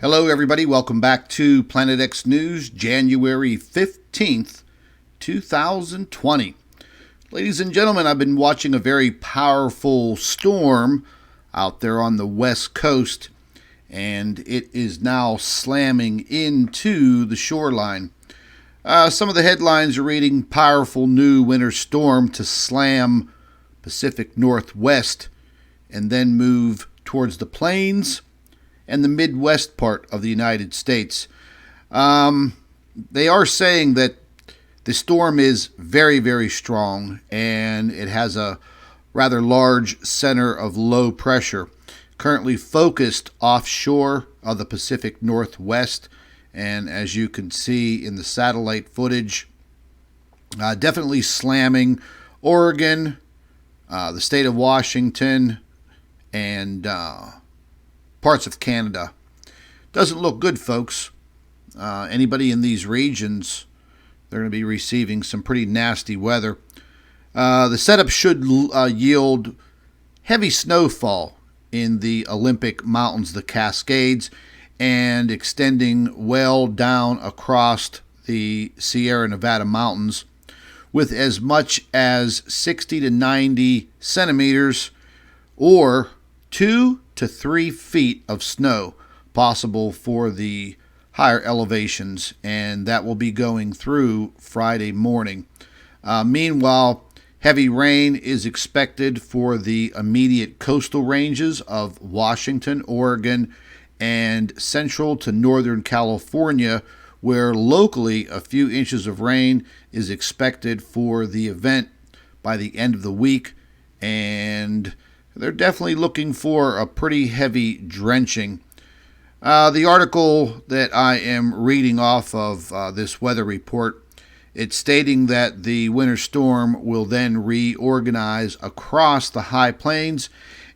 Hello, everybody. Welcome back to Planet X News, January 15th, 2020. Ladies and gentlemen, I've been watching a very powerful storm out there on the west coast, and it is now slamming into the shoreline. Some of the headlines are reading, "Powerful new winter storm to slam Pacific Northwest and then move towards the plains and the Midwest part of the United States." They are saying that the storm is very, very strong, and it has a rather large center of low pressure, currently focused offshore of the Pacific Northwest. And as you can see in the satellite footage, definitely slamming Oregon, the state of Washington, and parts of Canada. Doesn't look good, folks. Anybody in these regions, they're going to be receiving some pretty nasty weather. The setup should yield heavy snowfall in the Olympic Mountains, the Cascades, and extending well down across the Sierra Nevada mountains, with as much as 60 to 90 centimeters or 2 to 3 feet of snow possible for the higher elevations, and that will be going through Friday morning. Meanwhile, heavy rain is expected for the immediate coastal ranges of Washington, Oregon, and central to northern California, where locally a few inches of rain is expected for the event by the end of the week, and they're definitely looking for a pretty heavy drenching. The article that I am reading off of this weather report, it's stating that the winter storm will then reorganize across the high plains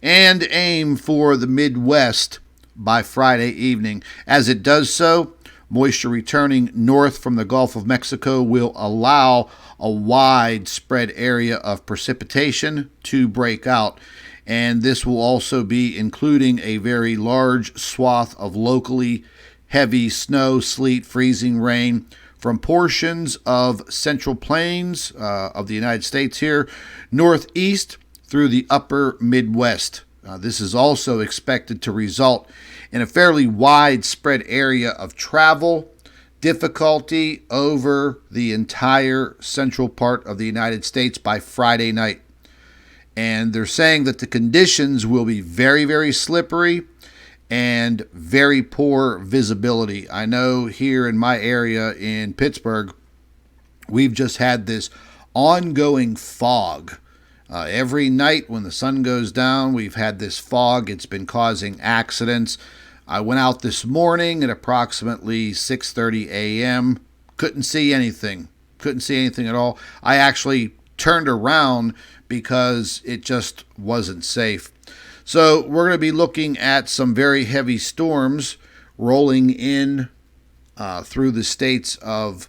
and aim for the Midwest by Friday evening. As it does so, moisture returning north from the Gulf of Mexico will allow a widespread area of precipitation to break out. And this will also be including a very large swath of locally heavy snow, sleet, freezing rain from portions of central plains of the United States here, northeast through the upper Midwest. This is also expected to result in a fairly widespread area of travel difficulty over the entire central part of the United States by Friday night. And they're saying that the conditions will be very, very slippery and very poor visibility. I know here in my area in Pittsburgh, we've just had this ongoing fog. Every night when the sun goes down, we've had this fog. It's been causing accidents. I went out this morning at approximately 6:30 a.m. Couldn't see anything. Couldn't see anything at all. I actually turned around because it just wasn't safe. So we're going to be looking at some very heavy storms rolling in through the states of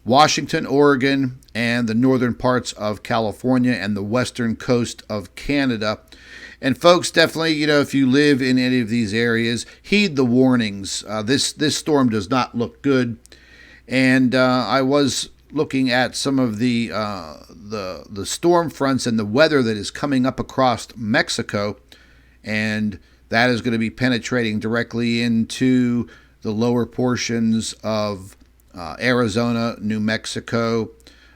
Washington, Oregon, and the northern parts of California and the western coast of Canada. And folks, definitely, if you live in any of these areas, heed the warnings. This storm does not look good. And I was looking at some of the storm fronts and the weather that is coming up across Mexico, and that is going to be penetrating directly into the lower portions of Arizona, New Mexico.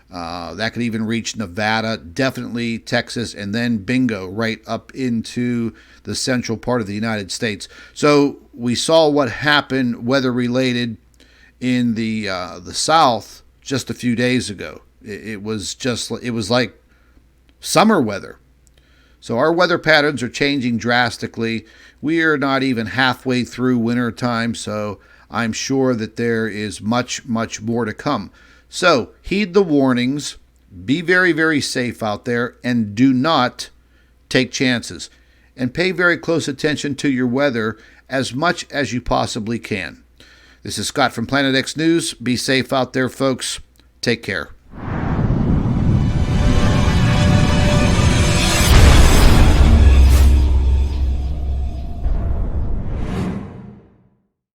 That could even reach Nevada, definitely Texas, and then bingo, right up into the central part of the United States. So we saw what happened weather-related in the South just a few days ago. It was like summer weather. So our weather patterns are changing drastically. We are not even halfway through winter time, so I'm sure that there is much, much more to come. So heed the warnings, be very, very safe out there, and do not take chances. And pay very close attention to your weather as much as you possibly can. This is Scott from Planet X News. Be safe out there, folks. Take care.